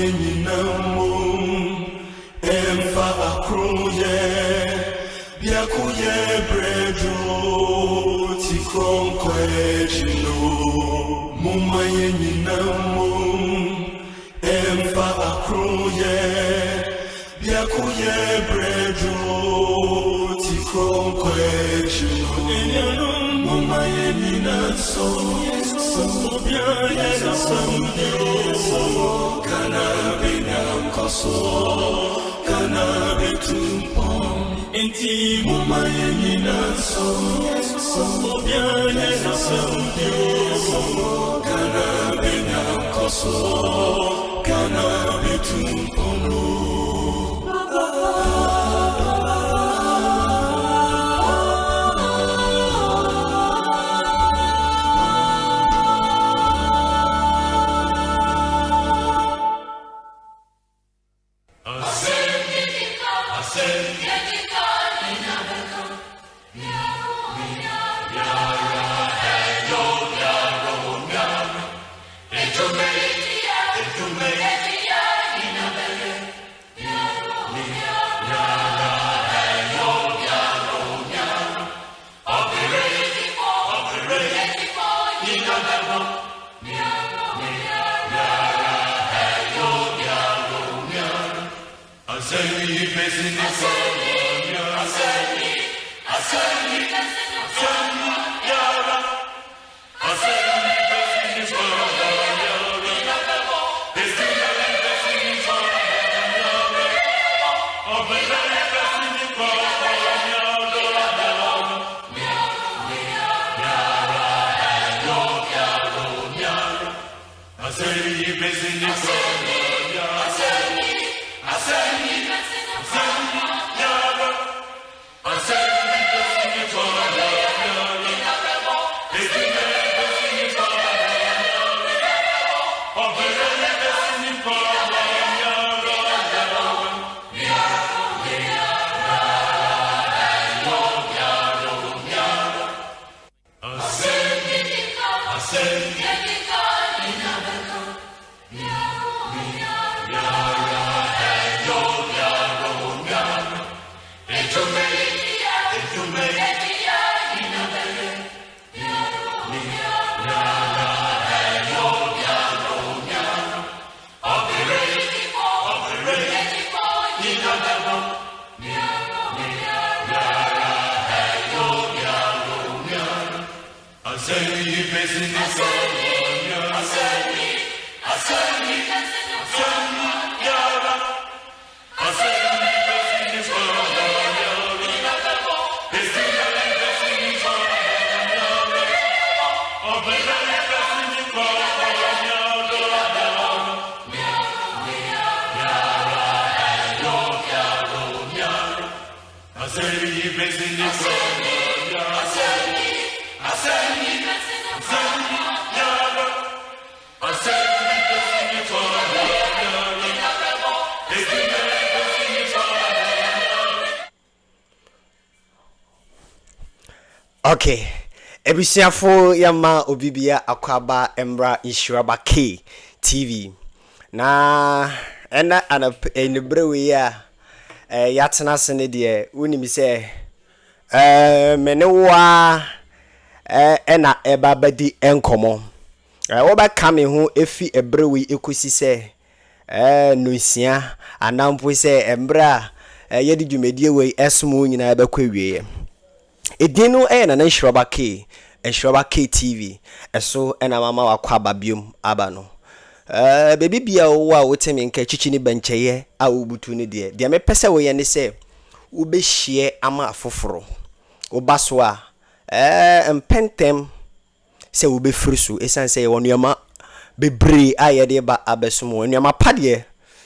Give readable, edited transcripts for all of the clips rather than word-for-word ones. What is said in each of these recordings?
Mumayeninamu Emfa akruye Byakuye brejo Tikonkwe jino Mumayeninamu Emfa akruye Byakuye brejo Tikonkwe jino Mumayeninaso Inti mumayenina so biane so kana bena koso kana bitumpono Okay, ebisiafo yama obibia akwaba embra insuraba K TV na ana enebrewe ya yatena sene de woni se menewa ena ebabadi enkomo wo ba kame ho efi ebrewe ekosi se nusia anampo se embra yedi dwumedie we esmo nyina ebekwawie edinu na Nshroba K Nshroba K TV eso na mama wakwaba biom aba no baby bia wo a wotemi nka chichi ni bencheye a obutu ni de me pese wo ye ne se wo be hie ama afoforo wo baso a empentem se wo be frisu esan se wonuama bebre a ye de ba abesom wonuama pade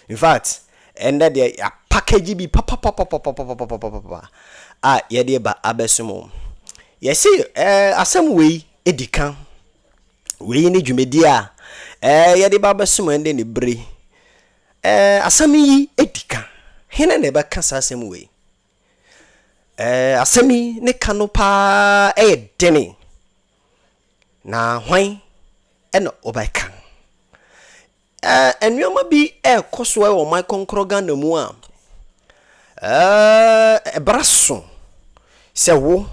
in fact ende de package bi papa a yede ba abesumo yesi asem wei edikan wei ni dwumedi a yede ba abesumo ende ne bre asem yi edikan hena ne ba kasa asem wei asem yi ne kanopa dene na hwan eno obakan enwoma bi koso e wo my konkroga na mu a ebraso se wo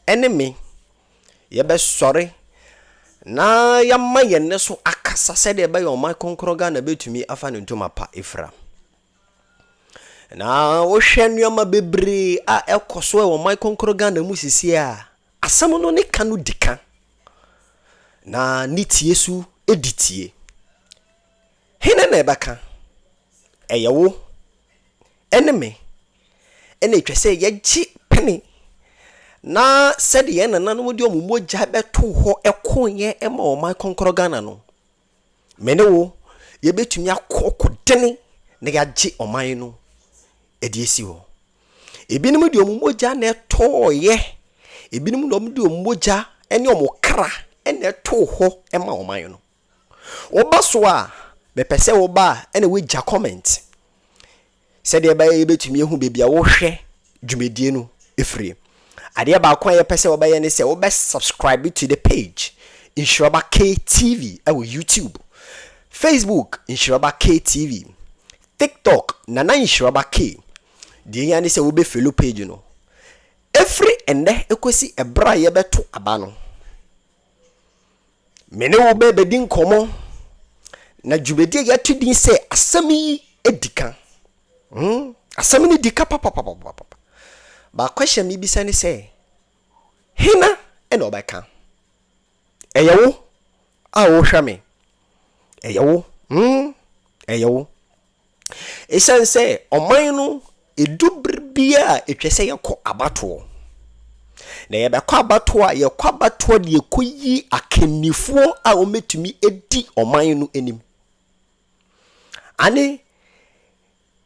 enemy ye be sori na yamma yenne so akasa se de be yo my konkroga na betumi afa ne ntoma pa efra na wo hwe nwoma bebre a ekoso e wo my konkroga na mu sisi a asam no ne kanu dika na nitie su editie hene na ebaka eyewo enemy ene twese yeji pene na said ye na nanu de omumogya beto ho ekonye ema o my konkroga na no mene wo ye betumi akokodene na yaji o my no ediesi ho ebinim de omumogya na etoye ebinim no de omumogya ene omokra ene to ho ema o my no obaso a bepese wo ba ene we ja comment said ye ba ye betumi ehu bebia wo hwe dwumedie no efri ade ba kwa ye pese wo ba ye ne se wo be subscribe to the page Inshoba KTV on YouTube, Facebook Inshoba KTV, TikTok Nana Inshoba K. The yani se wo be follow page no every ende ekosi ebra ye beto aba no mene wo be bedin komo na dwumedie ya tudin se asami edika asami ni dika papa ba question mi bisa ni se hina e no beka eyewo a wo hwa me eyewo eyewo esanse oman no edubribia etwese yekọ abato na ye bekọ abato a yekọ abato de yekoyi akenifo a ometumi edi oman no enim ane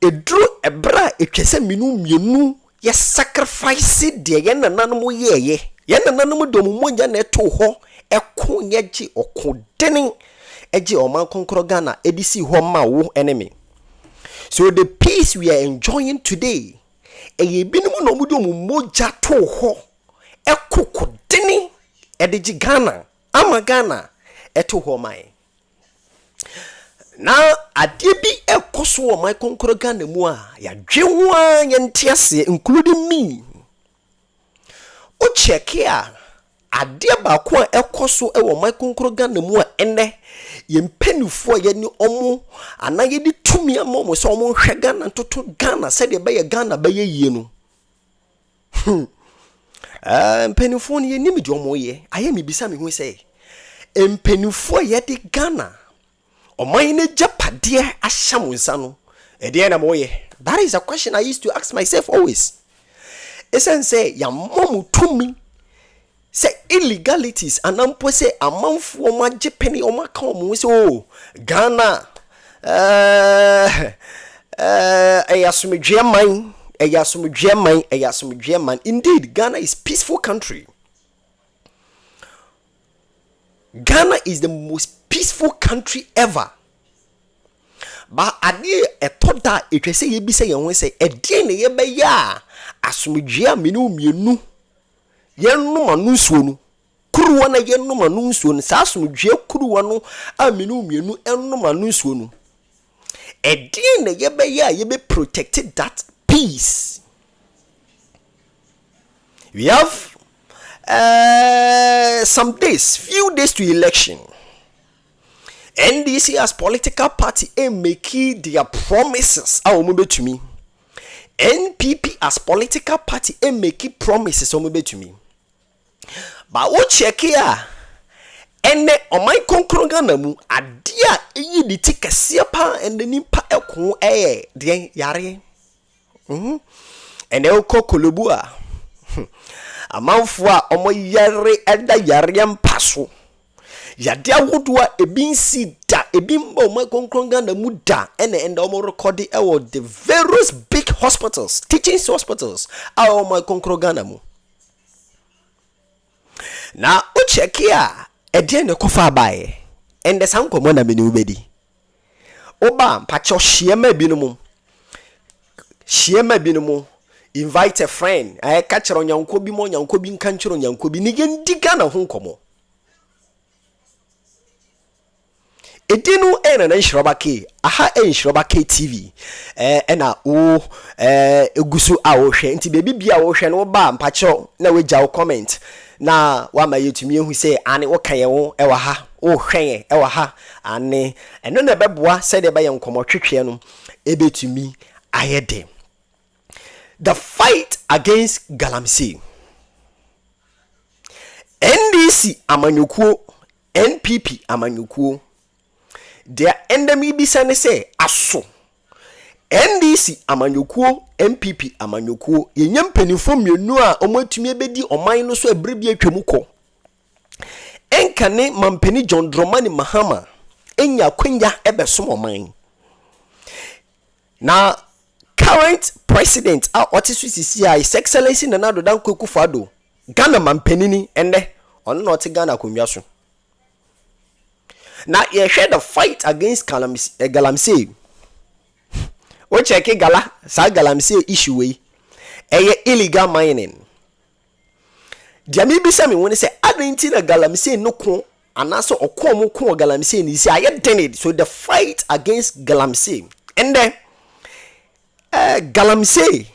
edru ebra etwese minu mienu ye sacrifice de ye nananum ye nananum do mumonja na eto ho eko yeji okodeni eji oman konkro Ghana edisi ho ma wo enemy. So the peace we are enjoying today eye binumu no mudo mumonja to ho ekokodeni ediji Ghana ama Ghana eto ho mai. Na adie bi ekoso o my konkro Ghana mu a ya dwenwa yentiase including me o check here adie ba ko ekoso e wo my konkro Ghana mu a ene ye mpanifo ye ni omo ana ye di tumi amomo so omo hwe Ghana toto Ghana se de be ye Ghana be ye yie no mpanifo ni ye ni me di omo ye aye me bisa me hu se mpanifo ye di Ghana oman ne japade ahyamunsa no ede na moye. That is a question I used to ask myself always. Esen say ya mom tumi say illegalities anampo say amanfo o magye peni o maka o mo say oh Ghana eyasomdwe man. Indeed, Ghana is peaceful country. Ghana is the most peaceful country ever. But ade etoda etwese ye bi se ye ho se ede ne ye be ya asomdwe amenu mienu ye numa no nsuo no kuruwa na ye numa no nsuo no sa asomdwe kuruwa no amenu mienu enuma no nsuo no ede ne ye be ya ye be protected that peace. We have few days to election. NDC as political party make their promises to me. NPP as political party make promises to me. But what check here? Ene on my konkronga namu adia eyi di tikase pa ende nimpa ekon de yare. Ene okọ kolobu a amanfo a omo yare eda yare mpaso yade awodoa ebinsi da ebimba omo konkronga na mu da ende omo record the various big hospitals, teaching hospitals a omo konkronga na mu na o check here ede ne kofa bae ende sankomo na meni ubedi oba mpacho shiema binumu invite a friend I catch on yanko bi mo yanko bi nkanchiro yanko bi ni gendi Ghana ho nkomo edinu ena na nhyiroba k aha nhyiroba k tv ena wo egusu a wo hwe nti bebi bia wo hwe no ba mpacho na we gya wo comment na wa ma yetumi ehu se ane wo kan ye wo e wa ha wo hwen e wa ha ane eno na beboa se de ba ye nkomo twetwe no ebetumi ayede. The fight against Galamsey. NDC amanyukuo, NPP amanyukuo. Their enemy bisa ne say aso. NDC amanyukuo, NPP amanyukuo. Yenyam mpanimfo mienu a omwatumi ebedi oman no so ebrebi atwam kɔ. Enkane mampani John Dramani Mahama enya kwanya ebesom oman. Na current president a otisu sisi a His Excellency Nana Addo Dankwa Akufo-Addo Ghana mampanini ende ono na oti Ghana konwa so. Na ye share the fight against Galamsey. O check Galamsey issue we illegal mining. Jami bisa me woni say adenti na Galamsey no ko anaso okom ko Galamsey ni say aye. So the fight against Galamsey ende Galamsey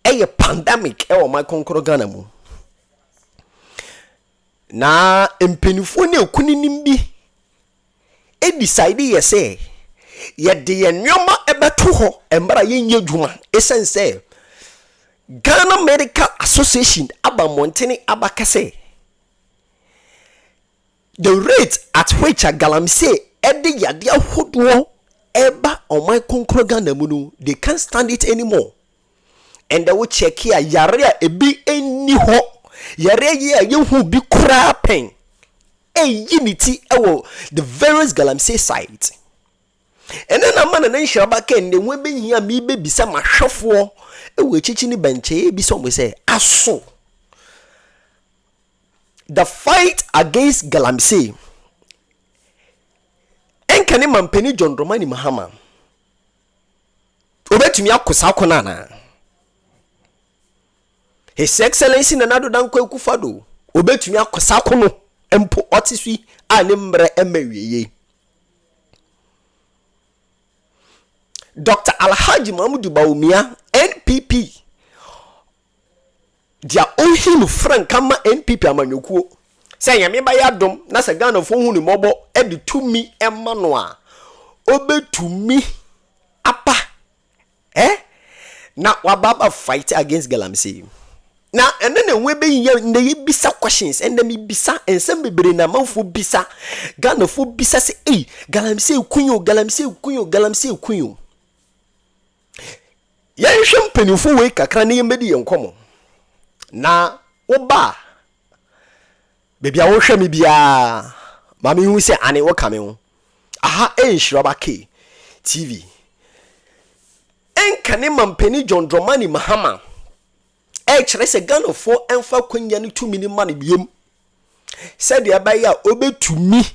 a pandemic my konkoro Ghana mu. Na empenifo ne okuninim bi decide ye say ye de enwoma ebeto ho embra ye nye dwuma esense Ghana Medical Association aba montene aba kase the rate at which a Galamsey ede yade ahodo eba on my konkoro Ghana mu no they can't stand it anymore. And they will check here yare ebi eni ho yare ye yehu bi kura pen unity the various Galamsey site. And then a man and shaba ken the women here me baby some mahwefo we chichi ni benche bi some we say aso. The fight against Galamsey enkane mampani John Dramani Mahama obetumi akosa akona na His Excellency Nana Addo Dankwa Akufo-Addo obetumi akosa akono empo otisui ane mbre emaweye. Dr. Alhaji Mahmudu Bawumia NPP dia ohinu frankama NPP amanyokuo say yame ba yadom na se Ghana fo hu ni mobo e de tumi ema no a obetumi apa na wababa fight against Galamsey. Na ene ne we be ye bisa questions ende mi bisa ensem bebre na manfo bisa Ghana fo bisa se Galamsey kunyo ya hwe mpanifo we kakra ne yemedi yenkomo na oba bebia wo hwe me bia mami hu se ane wo kame ho aha enhyiroba k tv enkane mampani John Dramani Mahama chere se Ghana fo enfa kwanya ne 2 million man biem said ya ba ya obetumi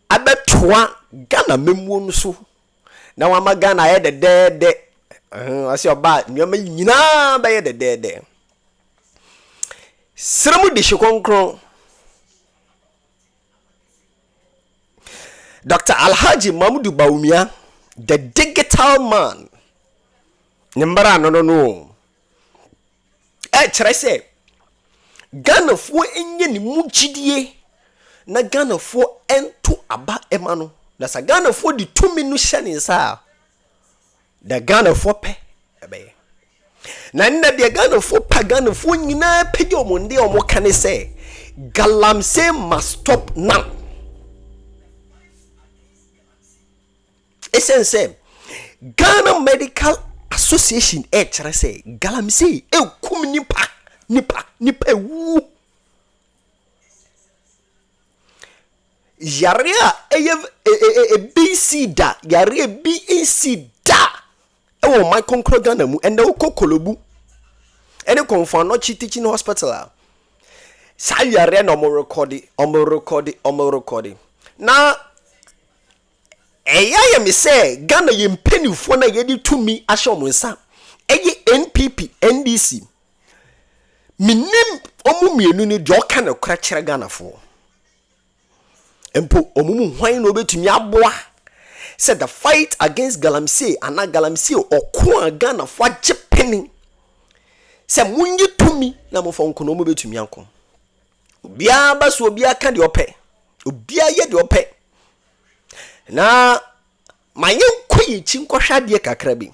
abetoa Ghana memuo no so na wama Ghana ye de asi oba nyoma nyina ba ye de sremu de hyekonkron Dr. Alhaji Mahmudu Bawumia the digital man nyambara no chere se Ghana fo enye ni mugidie na Ghana fo ento aba ema no na sa Ghana fo di 2 minu hyane sa da Ghana fo pe ebe na nna de Ghana fo pa Ghana fo nyina pege omonde omokane se Galamsey must stop now. Essence Ghana Medical Association chere se Galamsey kum nipa wu yare a BC da yare BAC da ewo my konkro Ghana mu ende ukokolobu ene konfa no teaching hospital sa yare no mo record na eya me say Ghana ye mpanifo na ye di tumi ahye omunsa eye NPP NDC minim omu mienu ni de oka na kura kyerɛ Ghanafo empo omumu hwan no betumi aboa said the fight against Galamsey and Galamsey oko a Ghanafo agye penny say munyi tumi na mo fo nko no mo betumi anko obia ba so obia ka de opɛ obia ye de opɛ na maye nkoyi chi nkɔhwa de kakra bi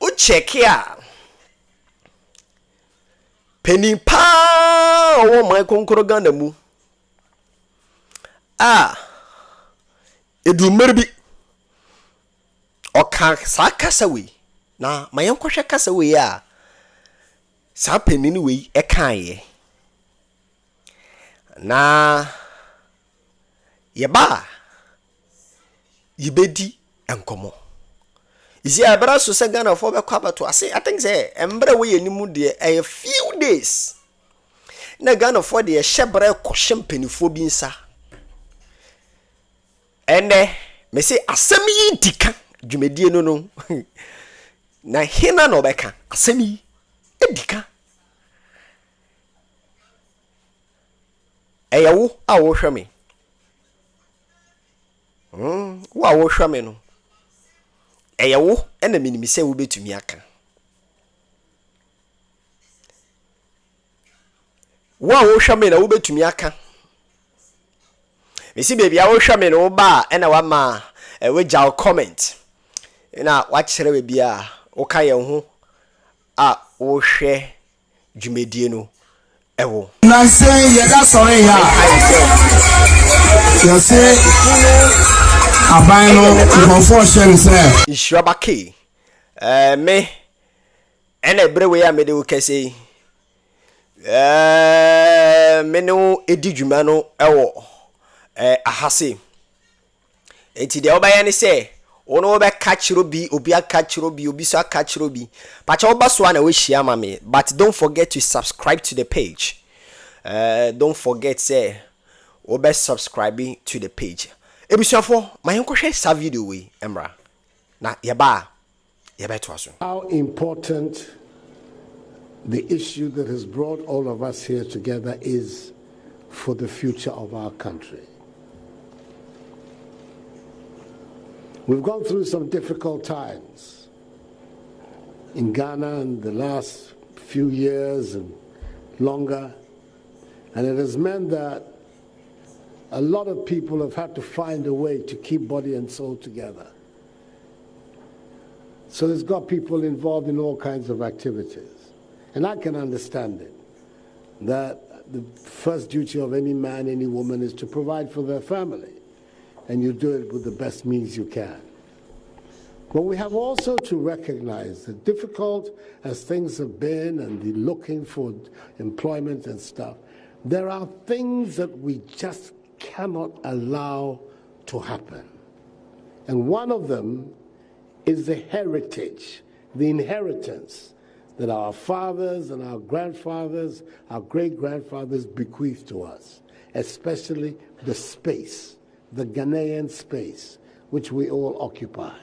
o check ya penny pa o my konkoro Ghana mu edu merbi oka sa kasa we na maye nkɔhwa kasa we ya sa penny ni we kan ye na yeba yibedi enkomo isi abra so se Ghana for be kwa to ase I think say embre we yenimu de a few days na Ghana for de hyebra kohye mpanifo bi nsa ene me say asem yi dika dwumedie no na hina no beka asem yi edika eyawo a wo hwɛ me wo a wo hwɛ me no eyawo ena minimi sɛ wo betumi aka wo a wo hwɛ me na wo betumi aka mesi baby a wo hwɛ me no ba ena wa ma we jaw comment na wa kyerɛ we bia wo ka ye ho a wo hwɛ dwumedie no ewo na say ye da sorry ya you say aban no confusion say Ishwabake me ene brewe ya me de wo kase me no edi dwuma no ewo ahase enti de oba ya ne say ono be ka kiro bi obi aka kiro bi obi so aka kiro bi pa cha oba so na we hia ma me but don't forget to subscribe to the page don't forget say oba subscribing to the page ebisuafo mayenkohwe sa video we emra na yeba to aso. How important the issue that has brought all of us here together is for the future of our country. We've gone through some difficult times in Ghana in the last few years and longer, and it has meant that a lot of people have had to find a way to keep body and soul together. So it's got people involved in all kinds of activities. And I can understand it, that the first duty of any man, any woman is to provide for their family. And you do it with the best means you can. But we have also to recognize that difficult as things have been and the looking for employment and stuff, there are things that we just cannot allow to happen. And one of them is the heritage, the inheritance that our fathers and our grandfathers, our great-grandfathers bequeathed to us, especially the space, the Ghanaian space, which we all occupy.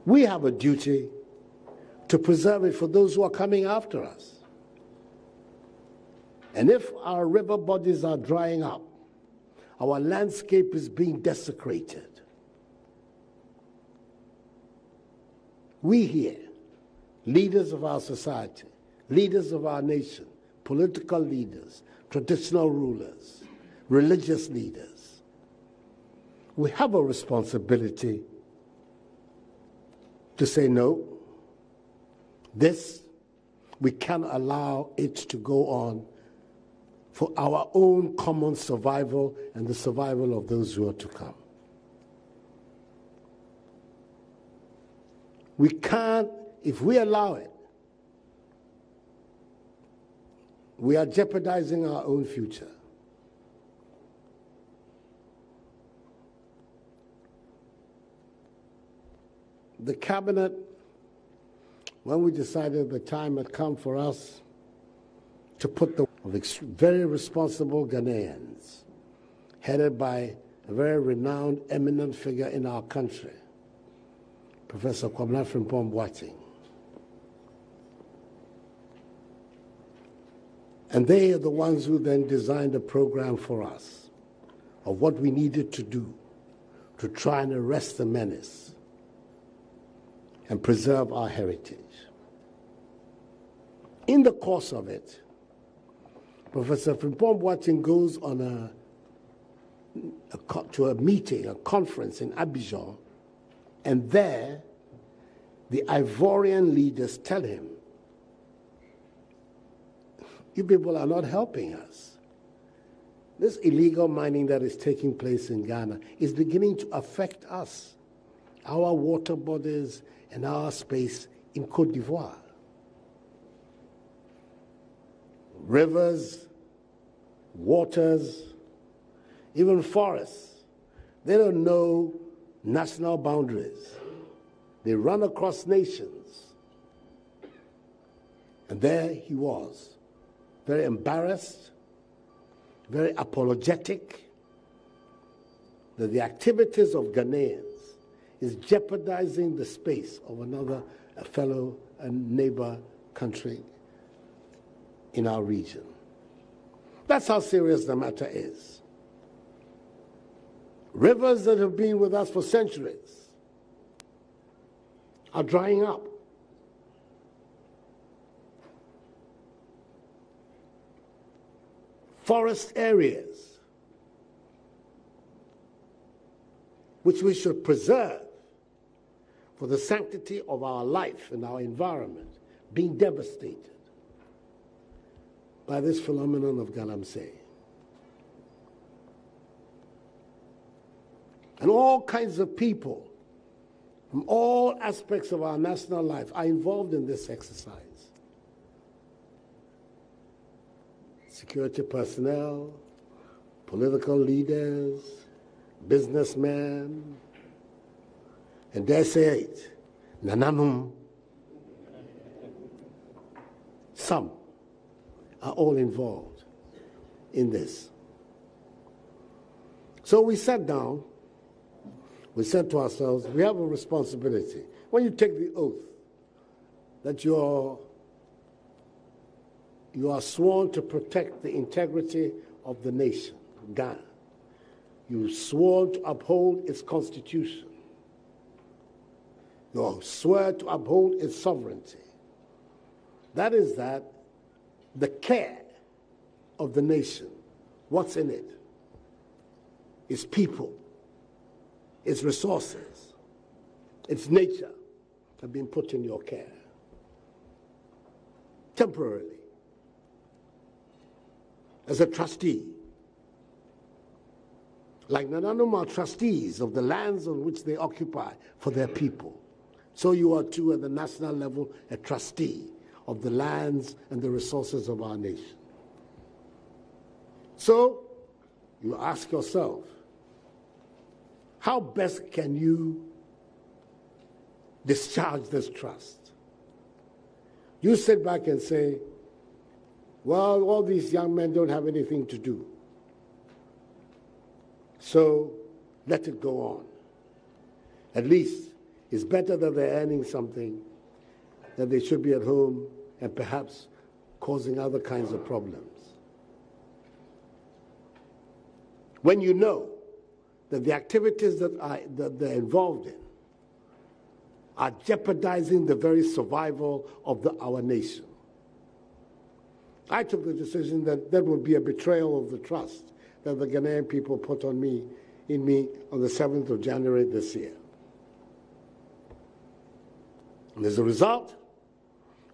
We have a duty to preserve it for those who are coming after us. And if our river bodies are drying up, our landscape is being desecrated, we here, leaders of our society, leaders of our nation, political leaders, traditional rulers, religious leaders, we have a responsibility to say no. This, we cannot allow it to go on for our own common survival and the survival of those who are to come. We can't, if we allow it, we are jeopardizing our own future. The cabinet, when we decided the time had come for us to put the very responsible Ghanaians, headed by a very renowned, eminent figure in our country, Professor Kwabena Frimpong Boateng, And they are the ones who then designed a program for us of what we needed to do to try and arrest the menace and preserve our heritage. In the course of it, Professor Frimpong Boateng goes on to a meeting, a conference in Abidjan, and there the Ivorian leaders tell him, you people are not helping us. This illegal mining that is taking place in Ghana is beginning to affect us, our water bodies and our space in Côte d'Ivoire. Rivers, waters, even forests, they don't know national boundaries. They run across nations. And there he was, very embarrassed, very apologetic that the activities of Ghanaians is jeopardizing the space of another fellow and neighbor country in our region. That's how serious the matter is. Rivers that have been with us for centuries are drying up. Forest areas, which we should preserve for the sanctity of our life and our environment, being devastated by this phenomenon of Galamsey. And all kinds of people from all aspects of our national life are involved in this exercise. Security personnel, political leaders, businessmen, and dare say it, Nananum. Some are all involved in this. So we sat down, we said to ourselves, we have a responsibility. When you take the oath that you are sworn to protect the integrity of the nation, Ghana. You sworn to uphold its constitution. You swear to uphold its sovereignty. That is that the care of the nation, what's in it? Its people, its resources, its nature have been put in your care. Temporarily. As a trustee, like Nananum are trustees of the lands on which they occupy for their people, so you are too at the national level a trustee of the lands and the resources of our nation. So you ask yourself, how best can you discharge this trust? You sit back and say, well, all these young men don't have anything to do, so let it go on. At least it's better that they're earning something than they should be at home and perhaps causing other kinds of problems. When you know that the activities that they're involved in are jeopardizing the very survival of our nation, I took the decision that that would be a betrayal of the trust that the Ghanaian people put in me on the 7th of January this year. And as a result,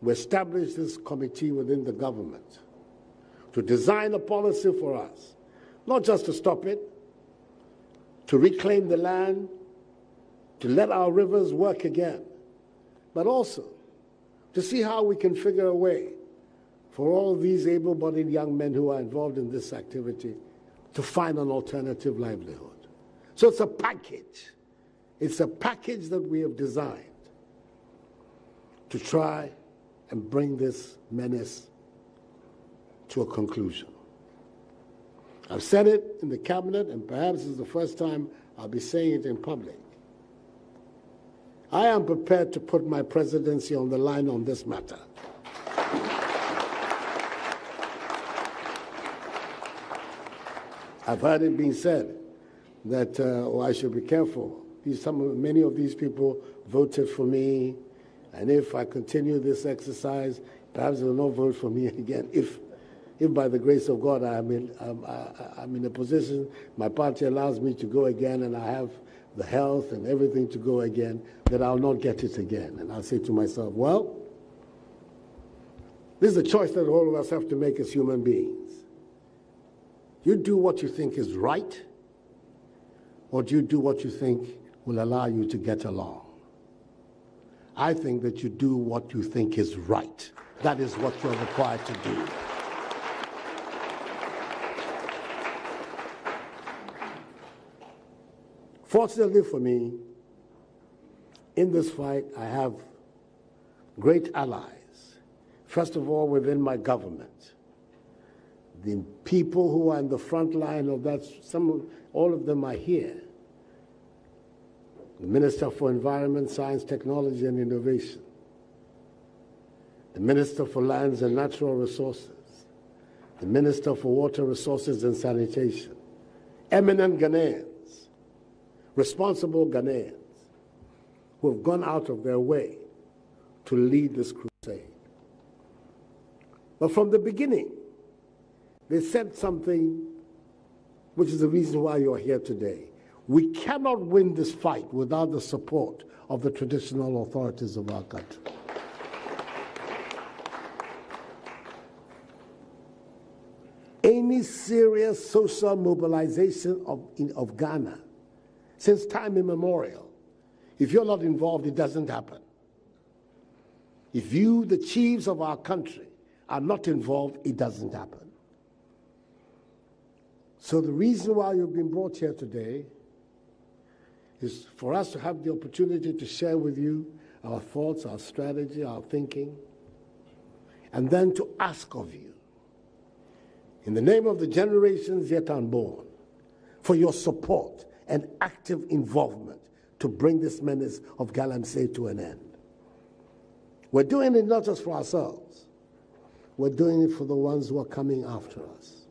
we established this committee within the government to design a policy for us, not just to stop it, to reclaim the land, to let our rivers work again, but also to see how we can figure a way for all these able-bodied young men who are involved in this activity to find an alternative livelihood. So it's a package. It's a package that we have designed to try and bring this menace to a conclusion. I've said it in the cabinet, and perhaps it's the first time I'll be saying it in public. I am prepared to put my presidency on the line on this matter. I've heard it being said that I should be careful. Many of these people voted for me, and if I continue this exercise, perhaps they will not vote for me again. If by the grace of God I'm in a position, my party allows me to go again, and I have the health and everything to go again, that I'll not get it again. And I'll say to myself, well, this is a choice that all of us have to make as human beings. You do what you think is right, or do you do what you think will allow you to get along? I think that you do what you think is right. That is what you're required to do. Fortunately for me, in this fight, I have great allies. First of all, within my government. The people who are in the front line of that, all of them are here. The Minister for Environment, Science, Technology and Innovation. The Minister for Lands and Natural Resources. The Minister for Water Resources and Sanitation. Eminent Ghanaians, responsible Ghanaians, who have gone out of their way to lead this crusade. But from the beginning, they said something which is the reason why you're here today. We cannot win this fight without the support of the traditional authorities of our country. Any serious social mobilization of Ghana, since time immemorial, if you're not involved, it doesn't happen. If you, the chiefs of our country, are not involved, it doesn't happen. So the reason why you've been brought here today is for us to have the opportunity to share with you our thoughts, our strategy, our thinking, and then to ask of you, in the name of the generations yet unborn, for your support and active involvement to bring this menace of Galamsey to an end. We're doing it not just for ourselves. We're doing it for the ones who are coming after us.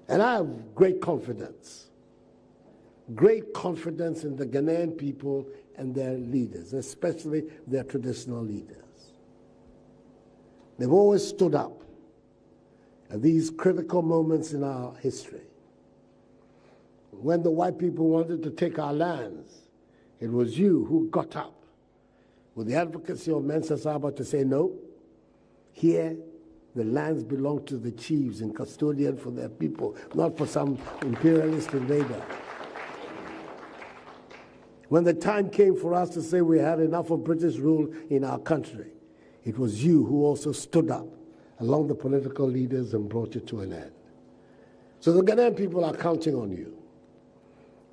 And I have great confidence in the Ghanaian people and their leaders, especially their traditional leaders. They've always stood up at these critical moments in our history. When the white people wanted to take our lands, it was you who got up with the advocacy of Mensa Saba to say, no, here the lands belong to the chiefs and custodian for their people, not for some imperialist invader. When the time came for us to say we had enough of British rule in our country, it was you who also stood up along the political leaders and brought it to an end. So the Ghanaian people are counting on you.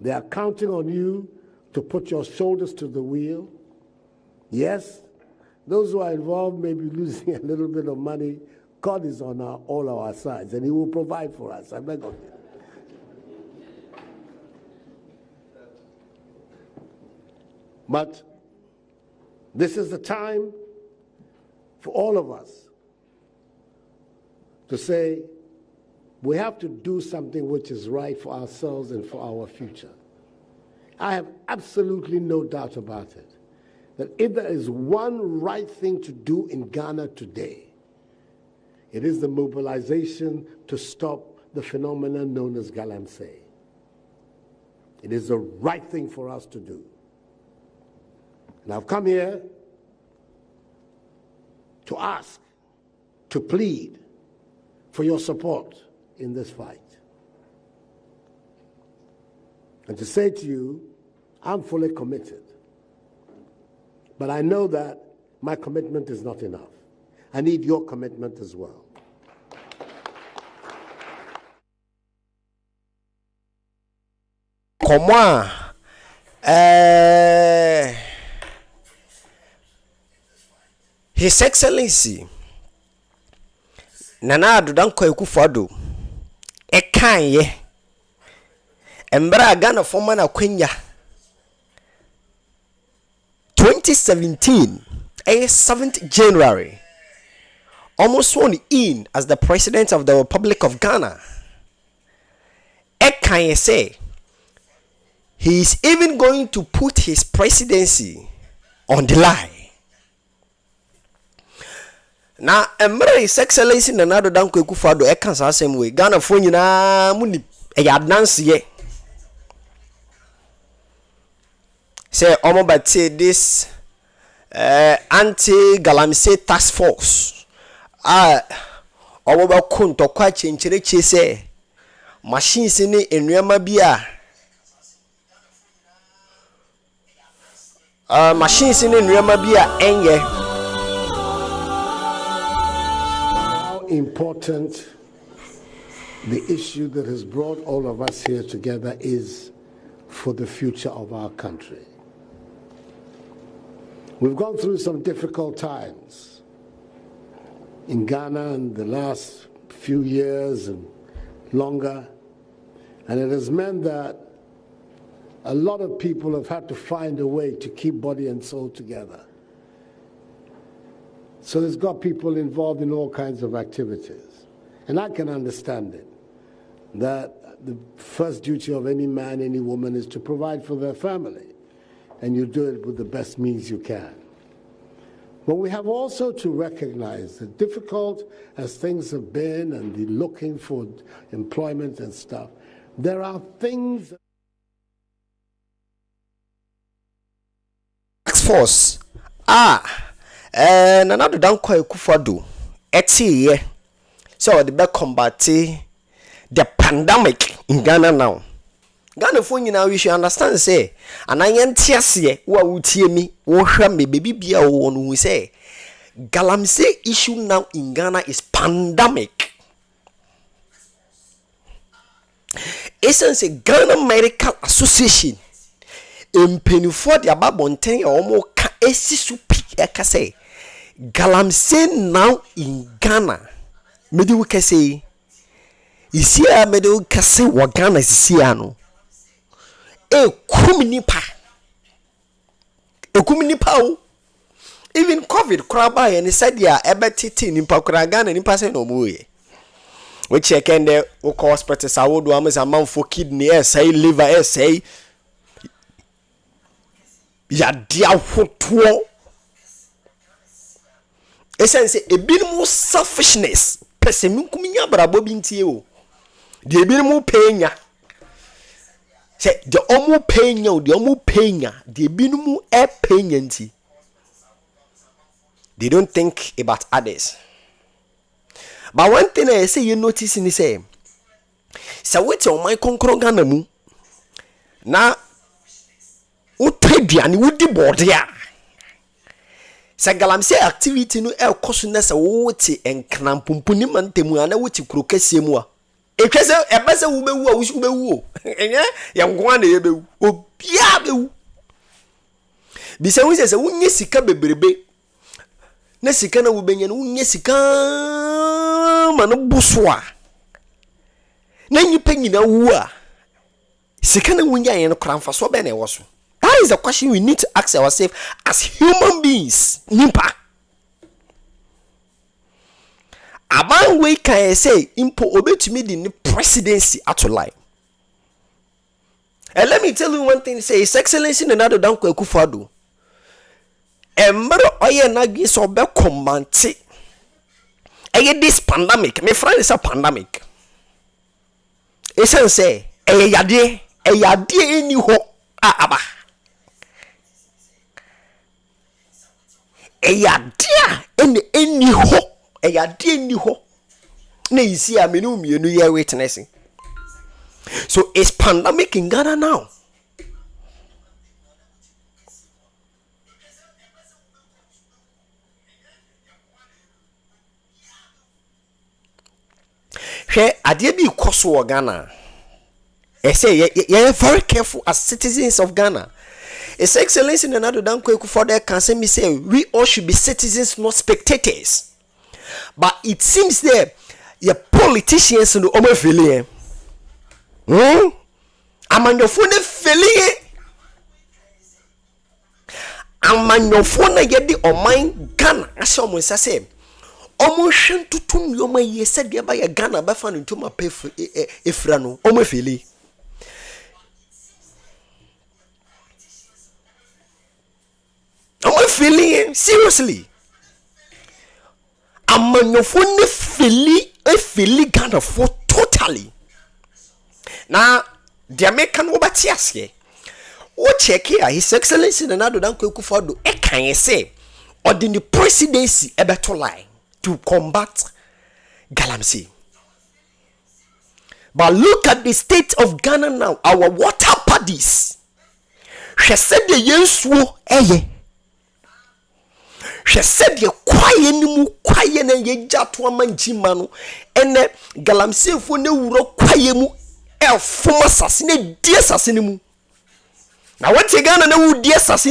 They are counting on you to put your shoulders to the wheel. Yes, those who are involved may be losing a little bit of money. God is on all our sides, and He will provide for us. I beg of you. But this is the time for all of us to say we have to do something which is right for ourselves and for our future. I have absolutely no doubt about it, that if there is one right thing to do in Ghana today, it is the mobilization to stop the phenomenon known as Galamsey. It is the right thing for us to do. And I've come here to ask, to plead for your support in this fight. And to say to you, I'm fully committed. But I know that my commitment is not enough. I need your commitment as well. Comment His Excellency Nana Adodankwa Akufo-Addo ekanye embra Ghana former na kwenya 2017 7th January almost sworn in as the President of the Republic of Ghana. can you say he is even going to put his presidency on the line? Now, His Excellency Nana Addo Dankwa Akufo-Addo e kan sa asem we Ghana fo nyina muni e yadnanse ye say omobate this anti Galamsey task force omoba kunto kwa chenchereche say machines ni enuama bia machines ni enuama bia enye. Important the issue that has brought all of us here together is for the future of our country. We've gone through some difficult times in Ghana in the last few years and longer, and it has meant that a lot of people have had to find a way to keep body and soul together. So there's got people involved in all kinds of activities. And I can understand it, that the first duty of any man, any woman is to provide for their family. And you do it with the best means you can. But we have also to recognize that difficult as things have been and the looking for employment and stuff, there are things... Task force. Nana Addo Dankwa Akufo-Addo etiye so the be combat the pandemic in Ghana now. Ghana for nyina we should understand say ananye ntiase wo wutie mi wo hwa me baby bia wo no say Galamsey issue now in Ghana is pandemic. Essence Ghana Medical Association empenifo de ababonten e omo ka esisu pi e ka say Galamsey now in Ghana. Medi we can say isia medi we can say wa Ghana isia no ekumi nipa o even COVID kraba ye ne said ya ebetiti nipa kra Ghana nipa say no mo ye we check and we call hospital sawodo am man for kidney say liver say ya dia hoto. Essence a bit more selfishness. Person kuminya brabo bintie o. De bit more paynya. Say the omu paynya o, the omu paynya. De bit more e paynya nti. They don't think about others. But one thing I say you notice in the same. So wait on my konkro Ghana mu. Na utredia ni wudi bodia. Sa Galamsey activity no e koso na sa wote enkrampumpu mantemu ana wote kurokase mu a etwese ebese wo bewu a wo bewu enye ye ngwa na ye bewu obia bewu bisa wo se wonye sika bebrebe na sika na wo benya no wonye sika ma no buso a na nyipa nyina wu a sika na wonya ye no kramfa so be na e wo so. That is the question we need to ask ourselves as human beings. Nimpa. Aban we can say impo obetumi the presidency at lie. And let me tell you one thing. Say His Excellency Nana Addo Dankwa Akufo-Addo. Emro oye nagi so be command. Eye this pandemic. My friend is a pandemic. Esen say yade eni ho aba. Eyadia eni ho eyade eni ho na isi a menu mienu ye witnessing. So it's pandemic in Ghana now. She ade bi koso Ghana. I say you're very careful as citizens of Ghana. His Excellency Nana Addo Dankwa Akufo-Addo can say me say we all should be citizens, not spectators. But it seems that your politicians no omo fele. Amanyofo ne fele. Amanyofo na ye di oman Ghana ase omo nsa say omo hwe ntutum yoma ye se de ba ye Ghana ba fa no ntoma pe efra no omo fele. feeling seriously. Amanyofo ne fili Ghana for totally. Now the American obatiasie. O check here His Excellency Nana Danko Akufo-Addo e kan say or the presidency ebeto lie to combat Galamsey. But look at the state of Ghana now. Our water paddies. She said the yensuo eye. She said the kwaye ni mu kwaye na ye jato amanjima no ene Galamsey fo ne wuro kwaye mu e foma sase ne die sase ne mu. Na what Ghana na wu die sase